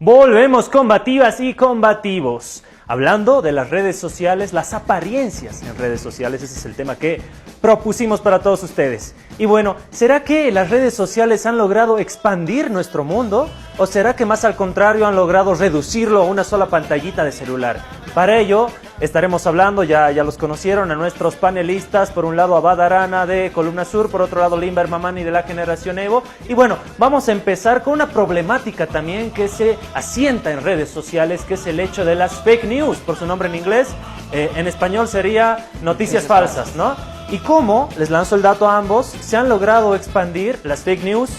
Volvemos combativas y combativos. Hablando de las redes sociales, las apariencias en redes sociales, ese es el tema que propusimos para todos ustedes. Y bueno, ¿será que las redes sociales han logrado expandir nuestro mundo? ¿O será que más al contrario han logrado reducirlo a una sola pantallita de celular? Para ello estaremos hablando, ya los conocieron, a nuestros panelistas. Por un lado Abad Arana de Columna Sur, por otro lado Limber Mamani de la Generación Evo. Y bueno, vamos a empezar con una problemática también que se asienta en redes sociales, que es el hecho de las fake news, por su nombre en inglés. En español sería noticias falsas, ¿no? Y cómo, les lanzo el dato a ambos, se han logrado expandir las fake news.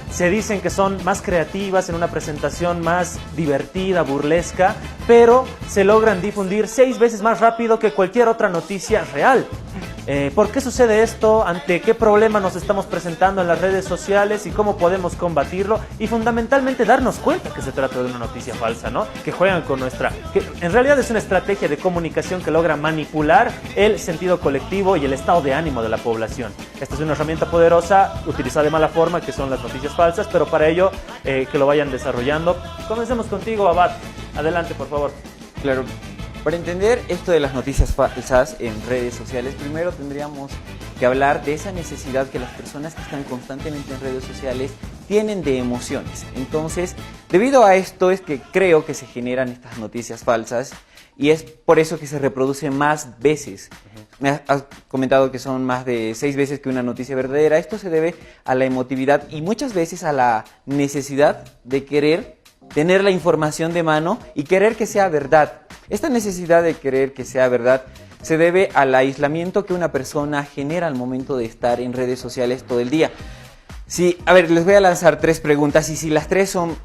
Se dicen que son más creativas, en una presentación más divertida, burlesca, pero se logran difundir 6 veces más rápido que cualquier otra noticia real. ¿Por qué sucede esto? ¿Ante qué problema nos estamos presentando en las redes sociales y cómo podemos combatirlo? Y fundamentalmente darnos cuenta que se trata de una noticia falsa, ¿no? Que juegan con que en realidad es una estrategia de comunicación que logra manipular el sentido colectivo y el estado de ánimo de la población. Esta es una herramienta poderosa, utilizada de mala forma, que son las noticias falsas, pero para ello que lo vayan desarrollando. Comencemos contigo, Abad. Adelante, por favor. Claro. Para entender esto de las noticias falsas en redes sociales, primero tendríamos que hablar de esa necesidad que las personas que están constantemente en redes sociales tienen de emociones. Entonces, debido a esto es que creo que se generan estas noticias falsas y es por eso que se reproduce más veces. Me has comentado que son más de 6 veces que una noticia verdadera. Esto se debe a la emotividad y muchas veces a la necesidad de querer tener la información de mano y querer que sea verdad. Esta necesidad de querer que sea verdad se debe al aislamiento que una persona genera al momento de estar en redes sociales todo el día. Sí, a ver, les voy a lanzar 3 preguntas y si las 3 son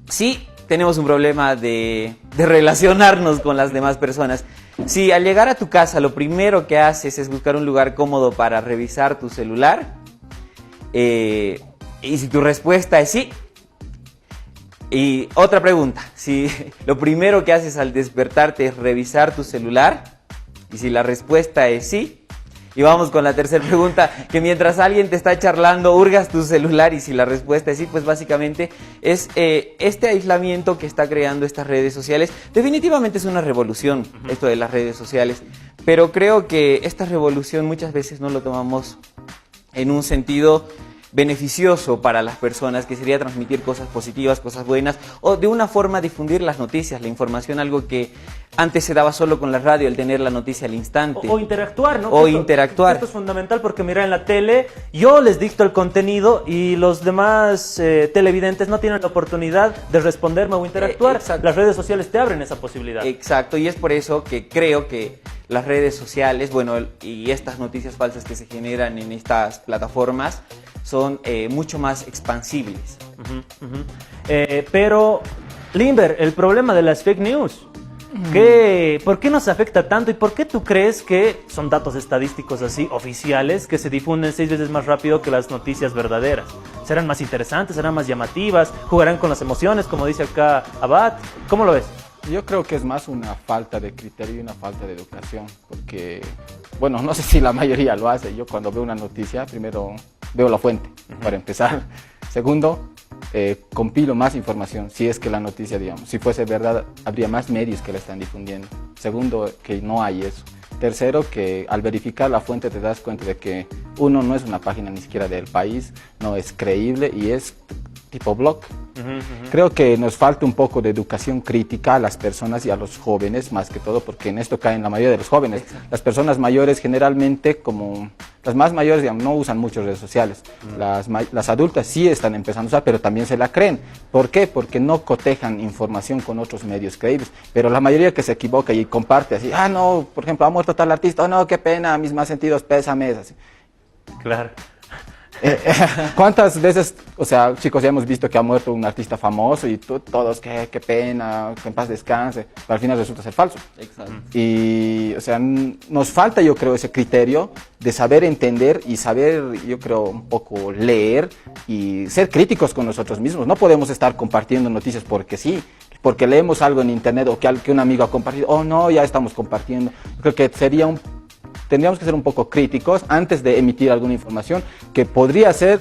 sí, tenemos un problema de relacionarnos con las demás personas. Si al llegar a tu casa lo primero que haces es buscar un lugar cómodo para revisar tu celular, y si tu respuesta es sí. Y otra pregunta, si lo primero que haces al despertarte es revisar tu celular, y si la respuesta es sí, y vamos con la tercera pregunta, que mientras alguien te está charlando, hurgas tu celular, y si la respuesta es sí, pues básicamente es este aislamiento que está creando estas redes sociales. Definitivamente es una revolución esto de las redes sociales, pero creo que esta revolución muchas veces no lo tomamos en un sentido beneficioso para las personas, que sería transmitir cosas positivas, cosas buenas, o de una forma difundir las noticias, la información, algo que antes se daba solo con la radio, el tener la noticia al instante. O interactuar, ¿no? O interactuar. Esto es fundamental porque mira, en la tele yo les dicto el contenido y los demás televidentes no tienen la oportunidad de responderme o interactuar. Las redes sociales te abren esa posibilidad. Exacto, y es por eso que creo que las redes sociales, bueno, y estas noticias falsas que se generan en estas plataformas son mucho más expansibles. Pero, Limber, el problema de las fake news, ¿por qué nos afecta tanto y por qué tú crees que son datos estadísticos así oficiales que se difunden 6 veces más rápido que las noticias verdaderas? ¿Serán más interesantes, serán más llamativas, jugarán con las emociones, como dice acá Abad? ¿Cómo lo ves? Yo creo que es más una falta de criterio y una falta de educación, porque, bueno, no sé si la mayoría lo hace. Yo cuando veo una noticia, primero veo la fuente, para empezar. Segundo, compilo más información, si es que la noticia, digamos, si fuese verdad, habría más medios que la están difundiendo. Segundo, que no hay eso. Tercero, que al verificar la fuente te das cuenta de que uno no es una página ni siquiera del país, no es creíble y es tipo blog. Creo que nos falta un poco de educación crítica a las personas y a los jóvenes, más que todo, porque en esto caen la mayoría de los jóvenes. Las personas mayores generalmente, como las más mayores, digamos, no usan mucho redes sociales. Las adultas sí están empezando a usar, pero también se la creen. ¿Por qué? Porque no cotejan información con otros medios creíbles. Pero la mayoría que se equivoca y comparte así, no, por ejemplo, ha muerto tal artista, oh no, qué pena, mis más sentidos, pésame, así. Claro. ¿Cuántas veces, o sea, chicos, ya hemos visto que ha muerto un artista famoso y todos, qué pena, que en paz descanse, pero al final resulta ser falso? Exacto. Y, o sea, nos falta, yo creo, ese criterio de saber entender y saber, yo creo, un poco leer y ser críticos con nosotros mismos. No podemos estar compartiendo noticias porque sí, porque leemos algo en internet o que un amigo ha compartido, oh no, ya estamos compartiendo. Creo que tendríamos que ser un poco críticos antes de emitir alguna información que podría ser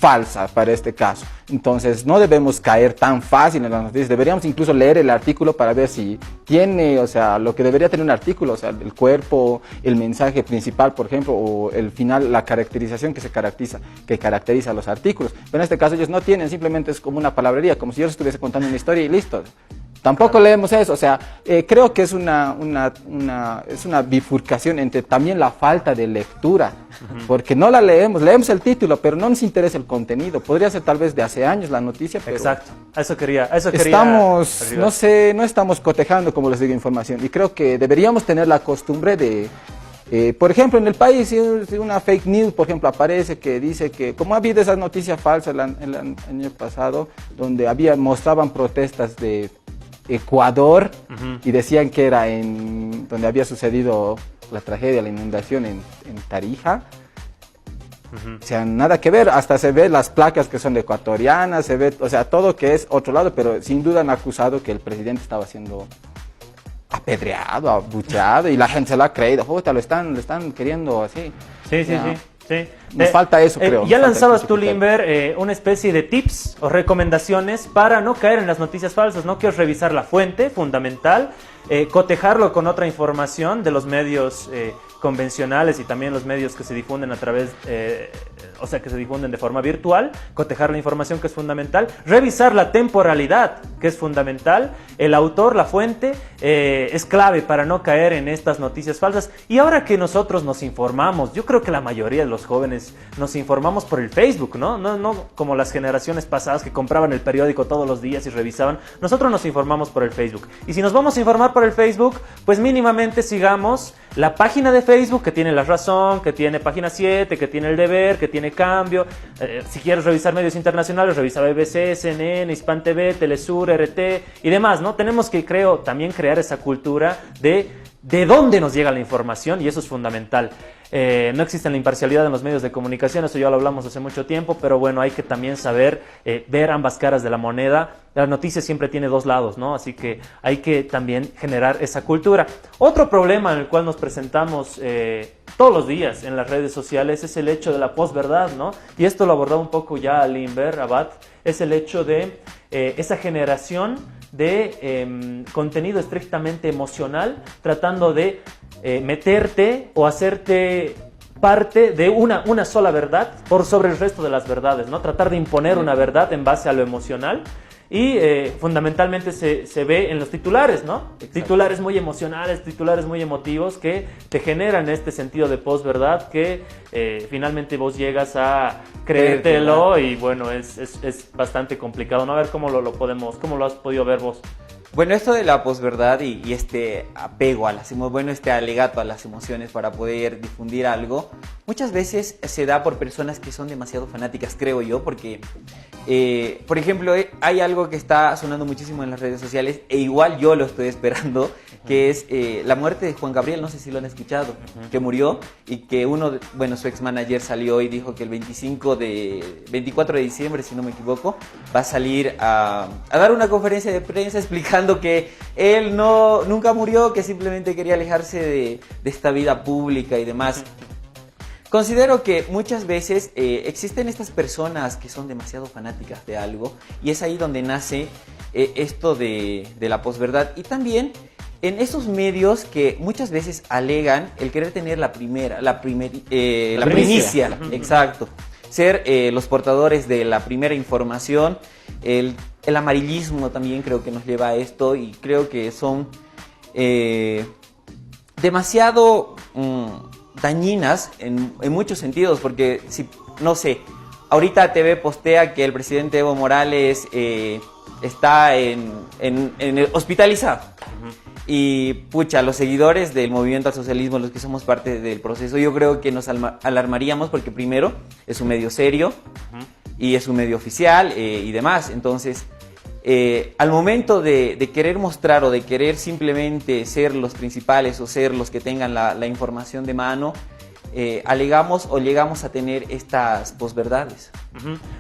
falsa para este caso. Entonces no debemos caer tan fácil en las noticias, deberíamos incluso leer el artículo para ver si tiene, o sea, lo que debería tener un artículo, o sea, el cuerpo, el mensaje principal, por ejemplo, o el final, la caracterización que caracteriza a los artículos. Pero en este caso ellos no tienen, simplemente es como una palabrería, como si yo les estuviese contando una historia y listo. Tampoco leemos eso, o sea, creo que es una bifurcación entre también la falta de lectura, porque no la leemos el título, pero no nos interesa el contenido. Podría ser tal vez de hace años la noticia, pero exacto, eso quería estamos, arribar. no sé, no estamos cotejando, como les digo, información, y creo que deberíamos tener la costumbre de, por ejemplo, en el país, si una fake news, por ejemplo, aparece que dice que, como ha habido esas noticias falsas el año pasado, donde mostraban protestas de Ecuador y decían que era donde había sucedido la tragedia, la inundación en Tarija. O sea, nada que ver, hasta se ve las placas que son ecuatorianas, se ve, o sea, todo que es otro lado, pero sin duda han acusado que el presidente estaba siendo apedreado, abucheado, y la gente se lo ha creído. Puta, lo están queriendo así. Sí. Nos falta eso, creo. Ya lanzabas tú, Limber, una especie de tips o recomendaciones para no caer en las noticias falsas, ¿no? Que es revisar la fuente, fundamental, cotejarlo con otra información de los medios convencionales y también los medios que se difunden a través, o sea, que se difunden de forma virtual, cotejar la información, que es fundamental, revisar la temporalidad, que es fundamental, el autor, la fuente, es clave para no caer en estas noticias falsas. Y ahora que nosotros nos informamos, yo creo que la mayoría de los jóvenes nos informamos por el Facebook, ¿no? No como las generaciones pasadas que compraban el periódico todos los días y revisaban. Nosotros nos informamos por el Facebook. Y si nos vamos a informar por el Facebook, pues mínimamente sigamos la página de Facebook, que tiene La Razón, que tiene Página 7, que tiene El Deber, que tiene Cambio. Si quieres revisar medios internacionales, revisa BBC, CNN, Hispan TV, Telesur, RT y demás, ¿no? Tenemos que, creo, también crear esa cultura de dónde nos llega la información, y eso es fundamental. No existe la imparcialidad en los medios de comunicación, eso ya lo hablamos hace mucho tiempo, pero bueno, hay que también saber ver ambas caras de la moneda. La noticia siempre tiene dos lados, ¿no? Así que hay que también generar esa cultura. Otro problema en el cual nos presentamos todos los días en las redes sociales es el hecho de la posverdad, ¿no? Y esto lo abordaba un poco ya Limber, Abad, es el hecho de esa generación de contenido estrictamente emocional, tratando de meterte o hacerte parte de una sola verdad por sobre el resto de las verdades, ¿no? Tratar de imponer una verdad en base a lo emocional. Y fundamentalmente se ve en los titulares, ¿no? Exacto. Titulares muy emocionales, titulares muy emotivos que te generan este sentido de posverdad que finalmente vos llegas a creértelo, y bueno, es bastante complicado, ¿no? A ver cómo lo has podido ver vos. Bueno, esto de la posverdad y este apego a las emociones, bueno, este alegato a las emociones para poder difundir algo, muchas veces se da por personas que son demasiado fanáticas, creo yo, porque, por ejemplo, hay algo que está sonando muchísimo en las redes sociales, e igual yo lo estoy esperando, que es la muerte de Juan Gabriel, no sé si lo han escuchado, que murió, y que su ex manager salió y dijo que el 24 de diciembre, si no me equivoco, va a salir a dar una conferencia de prensa explicando que él nunca murió, que simplemente quería alejarse de esta vida pública y demás. Considero que muchas veces existen estas personas que son demasiado fanáticas de algo, y es ahí donde nace esto de la posverdad. Y también en esos medios que muchas veces alegan el querer tener la primicia. Exacto. Ser los portadores de la primera información. El amarillismo también creo que nos lleva a esto, y creo que son demasiado dañinas en muchos sentidos, porque si, no sé, ahorita TV postea que el presidente Evo Morales está hospitalizado. Y pucha, los seguidores del movimiento al socialismo, los que somos parte del proceso, yo creo que nos alarmaríamos, porque primero es un medio serio y es un medio oficial y demás. Entonces, al momento de querer mostrar o de querer simplemente ser los principales o ser los que tengan la información de mano, alegamos o llegamos a tener estas posverdades.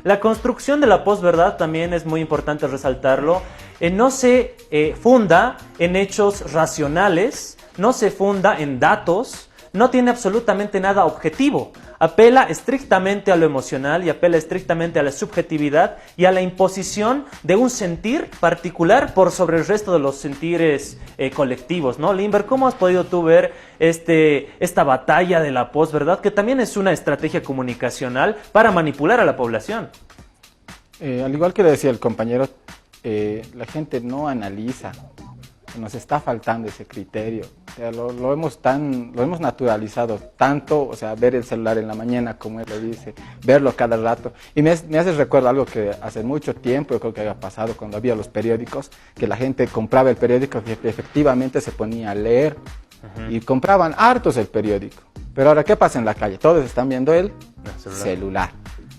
La construcción de la posverdad también es muy importante resaltarlo. No se funda en hechos racionales, no se funda en datos, no tiene absolutamente nada objetivo. apela estrictamente a lo emocional y apela estrictamente a la subjetividad y a la imposición de un sentir particular por sobre el resto de los sentires colectivos, ¿no? Limber, ¿cómo has podido tú ver esta batalla de la posverdad, que también es una estrategia comunicacional para manipular a la población? Al igual que le decía el compañero, la gente no analiza, nos está faltando ese criterio. O sea, lo hemos naturalizado tanto, o sea, ver el celular en la mañana, como él lo dice, verlo cada rato. Y me hace recuerdo algo que hace mucho tiempo, yo creo que había pasado cuando había los periódicos, que la gente compraba el periódico y efectivamente se ponía a leer. Y compraban hartos el periódico. Pero ahora, ¿qué pasa en la calle? Todos están viendo el celular.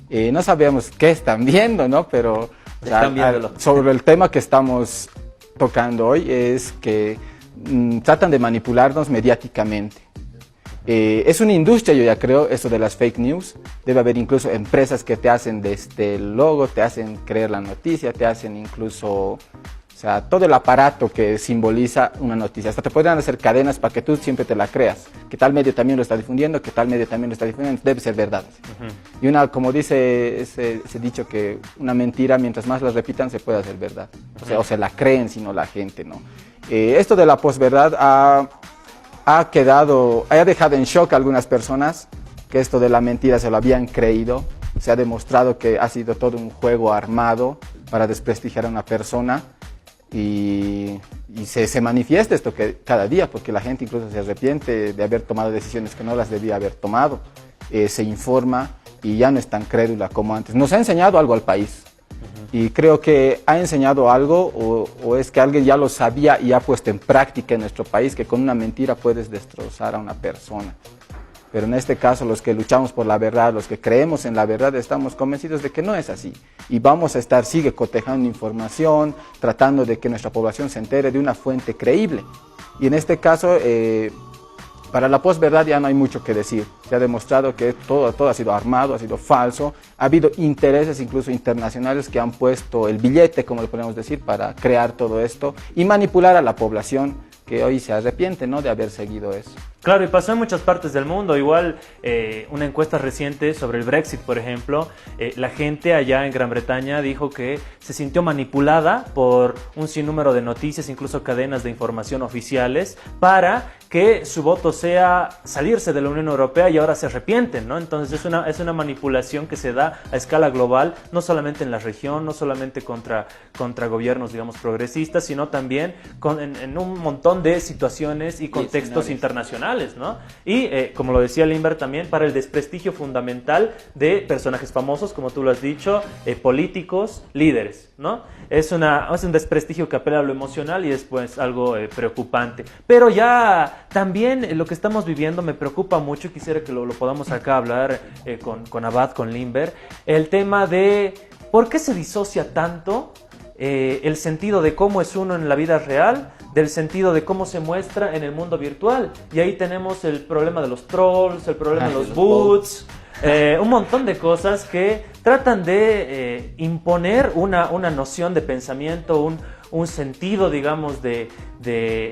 No sabemos qué están viendo, ¿no? Pero o sea, sobre el tema que estamos tocando hoy es que tratan de manipularnos mediáticamente. Es una industria, yo ya creo, eso de las fake news. Debe haber incluso empresas que te hacen desde el logo, te hacen creer la noticia, te hacen incluso, o sea, todo el aparato que simboliza una noticia. Hasta te podrían hacer cadenas para que tú siempre te la creas. Que tal medio también lo está difundiendo, que tal medio también lo está difundiendo, debe ser verdad. Y una, como dice ese dicho, que una mentira, mientras más la repitan, se puede hacer verdad. O sea, o se la creen, sino la gente, ¿no? Esto de la posverdad ha dejado en shock a algunas personas, que esto de la mentira se lo habían creído. Se ha demostrado que ha sido todo un juego armado para desprestigiar a una persona. Y se manifiesta esto que cada día, porque la gente incluso se arrepiente de haber tomado decisiones que no las debía haber tomado, se informa y ya no es tan crédula como antes. Nos ha enseñado algo al país y creo que ha enseñado algo o es que alguien ya lo sabía y ha puesto en práctica en nuestro país, que con una mentira puedes destrozar a una persona. Pero en este caso, los que luchamos por la verdad, los que creemos en la verdad, estamos convencidos de que no es así. Y vamos a sigue cotejando información, tratando de que nuestra población se entere de una fuente creíble. Y en este caso, para la posverdad ya no hay mucho que decir. Se ha demostrado que todo ha sido armado, ha sido falso. Ha habido intereses incluso internacionales que han puesto el billete, como le podemos decir, para crear todo esto y manipular a la población, que hoy se arrepiente, ¿no?, de haber seguido eso. Claro, y pasó en muchas partes del mundo. Igual, una encuesta reciente sobre el Brexit, por ejemplo, la gente allá en Gran Bretaña dijo que se sintió manipulada por un sinnúmero de noticias, incluso cadenas de información oficiales, para que su voto sea salirse de la Unión Europea, y ahora se arrepienten, ¿no? Entonces es una manipulación que se da a escala global, no solamente en la región, no solamente contra gobiernos, digamos, progresistas, sino también en un montón de situaciones y contextos internacionales, ¿no? Y como lo decía Limber también, para el desprestigio fundamental de personajes famosos, como tú lo has dicho, políticos, líderes, ¿no? Es un desprestigio que apela a lo emocional y es pues algo preocupante. Pero ya también lo que estamos viviendo me preocupa mucho, y quisiera que lo podamos acá hablar con Abad, con Limber, el tema de por qué se disocia tanto el sentido de cómo es uno en la vida real del sentido de cómo se muestra en el mundo virtual. Y ahí tenemos el problema de los trolls, el problema de los bots, un montón de cosas que tratan de imponer una noción de pensamiento, un sentido, digamos, de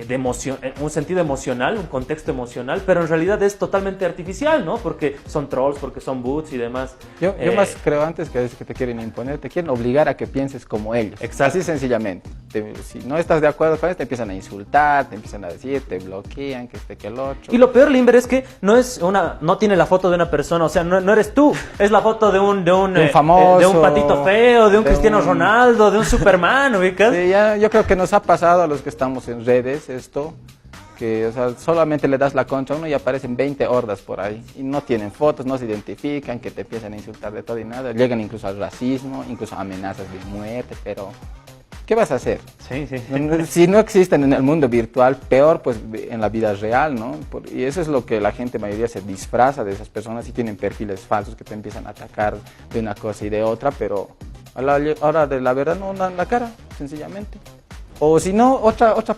emoción, un sentido emocional, un contexto emocional, pero en realidad es totalmente artificial, ¿no? Porque son trolls, porque son bots y demás. Yo más creo, antes que te quieren imponer, te quieren obligar a que pienses como ellos. Exacto. Así sencillamente. Si no estás de acuerdo con ellos, te empiezan a insultar, te empiezan a decir, te bloquean, que el otro. Y lo peor, Limber, es que no tiene la foto de una persona, o sea, no eres tú, es la foto de un famoso, de un patito feo, de un Cristiano Ronaldo, de un Superman, ¿ubicas? Sí, yo creo que nos ha pasado a los que estamos en redes esto, que, o sea, solamente le das la contra a uno y aparecen 20 hordas por ahí, y no tienen fotos, no se identifican, que te empiezan a insultar de todo y nada, llegan incluso al racismo, incluso a amenazas de muerte, pero ¿qué vas a hacer? Sí. Si no existen en el mundo virtual, peor pues en la vida real, ¿no? Y eso es lo que la gente mayoría se disfraza de esas personas, y tienen perfiles falsos que te empiezan a atacar de una cosa y de otra, pero a la hora de la verdad no dan la cara, sencillamente. O si no, otra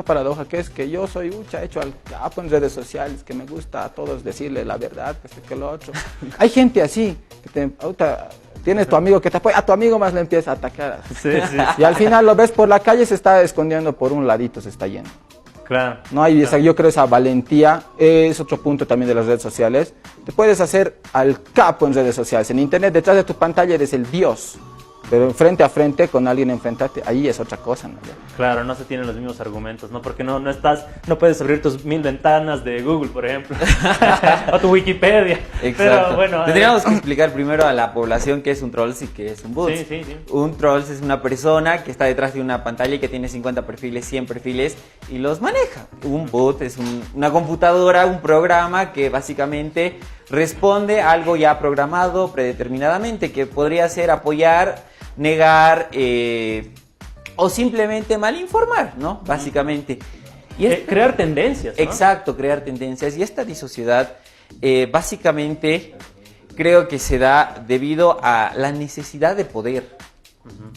paradoja, que es que yo soy hecho al capo en redes sociales, que me gusta a todos decirle la verdad, que lo otro. Hay gente así, que tienes tu amigo que te apoya, a tu amigo más le empieza a atacar. Sí. Y al final lo ves por la calle, se está escondiendo por un ladito, se está yendo. Claro. No hay esa, yo creo esa valentía, es otro punto también de las redes sociales. Te puedes hacer al capo en redes sociales. En internet, detrás de tu pantalla eres el dios. Pero frente a frente, con alguien enfrentarte, ahí es otra cosa, ¿no? Claro, no se tienen los mismos argumentos, ¿no? Porque no puedes abrir tus 1000 ventanas de Google, por ejemplo, o tu Wikipedia. Exacto. Pero bueno, tendríamos que explicar primero a la población qué es un trolls y qué es un boot. Sí. Un trolls es una persona que está detrás de una pantalla y que tiene 50 perfiles, 100 perfiles y los maneja. Un boot es una computadora, un programa que básicamente responde a algo ya programado predeterminadamente, que podría ser apoyar, negar o simplemente malinformar, ¿no? Básicamente. Y crear tendencias, ¿no? Exacto, crear tendencias. Y esta disociedad básicamente creo que se da debido a la necesidad de poder.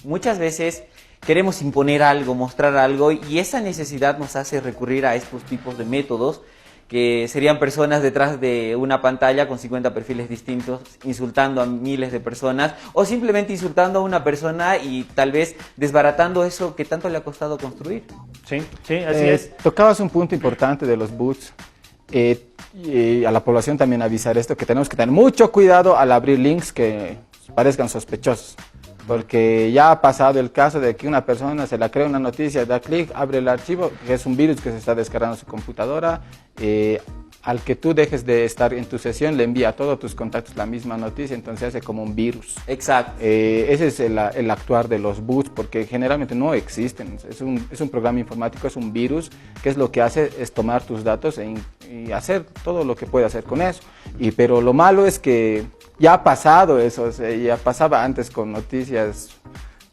Muchas veces queremos imponer algo, mostrar algo, y esa necesidad nos hace recurrir a estos tipos de métodos, que serían personas detrás de una pantalla con 50 perfiles distintos, insultando a miles de personas, o simplemente insultando a una persona y tal vez desbaratando eso que tanto le ha costado construir. Sí, así es. Tocabas un punto importante de los boots. Y a la población también avisar esto, que tenemos que tener mucho cuidado al abrir links que parezcan sospechosos. Porque ya ha pasado el caso de que una persona se la crea una noticia, da clic, abre el archivo, que es un virus que se está descargando en su computadora. Al que tú dejes de estar en tu sesión, le envía a todos tus contactos la misma noticia, entonces hace como un virus. Exacto. Ese es el actuar de los bots, porque generalmente no existen. Es un programa informático, es un virus, que es lo que hace es tomar tus datos y hacer todo lo que puede hacer con eso. Pero lo malo es que ya ha pasado eso, o sea, ya pasaba antes con noticias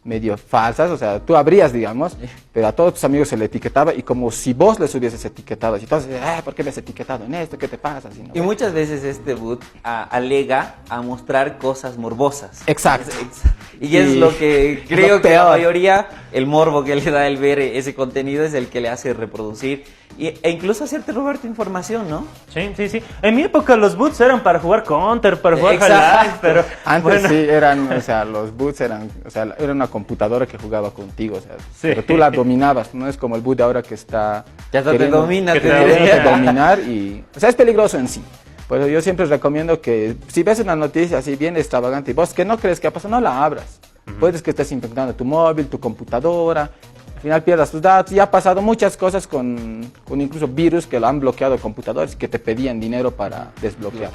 medio falsas, o sea, tú abrías, digamos, pero a todos tus amigos se le etiquetaba y como si vos les hubieses etiquetado, y entonces, ¿por qué me has etiquetado en esto? ¿Qué te pasa? Así, ¿no? Y muchas veces este boot alega a mostrar cosas morbosas. Exacto. Y es lo que creo lo que la peor. mayoría, el morbo que le da el ver ese contenido es el que le hace reproducir e incluso hacerte robar tu información, ¿no? Sí. En mi época los boots eran para jugar Counter, para jugar Exacto. Half-Life, pero Antes bueno. sí eran, o sea, los boots eran, o sea, era una computadora que jugaba contigo, o sea, Sí. pero tú la dominabas, no es como el boot de ahora que está Ya hasta te queriendo- domina, que te te diría. queriéndote dominar y, o sea, es peligroso en sí. Por eso yo siempre recomiendo que si ves una noticia así bien extravagante y vos que no crees que ha pasado, no la abras. Puedes que estés infectando tu móvil, tu computadora, al final pierdas tus datos. Y ha pasado muchas cosas con incluso virus que lo han bloqueado computadores que te pedían dinero para desbloquear.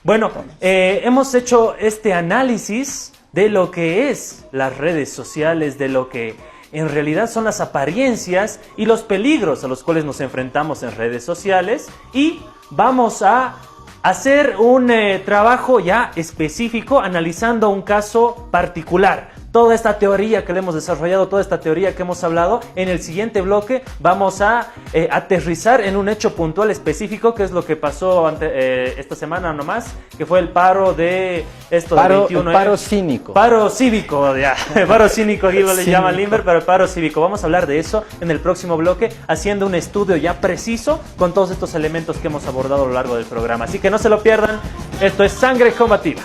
Bueno, hemos hecho este análisis de lo que es las redes sociales, de lo que en realidad son las apariencias y los peligros a los cuales nos enfrentamos en redes sociales, y vamos a hacer un trabajo ya específico analizando un caso particular. Toda esta teoría que le hemos desarrollado, toda esta teoría que hemos hablado, en el siguiente bloque vamos a aterrizar en un hecho puntual específico, que es lo que pasó esta semana nomás, que fue el paro de esto del 21. El paro cínico. Paro cívico, ya. Paro cínico, aquí lo le Cínico. llama Limber, pero el paro cívico. Vamos a hablar de eso en el próximo bloque, haciendo un estudio ya preciso con todos estos elementos que hemos abordado a lo largo del programa. Así que no se lo pierdan, esto es Sangre Combativa.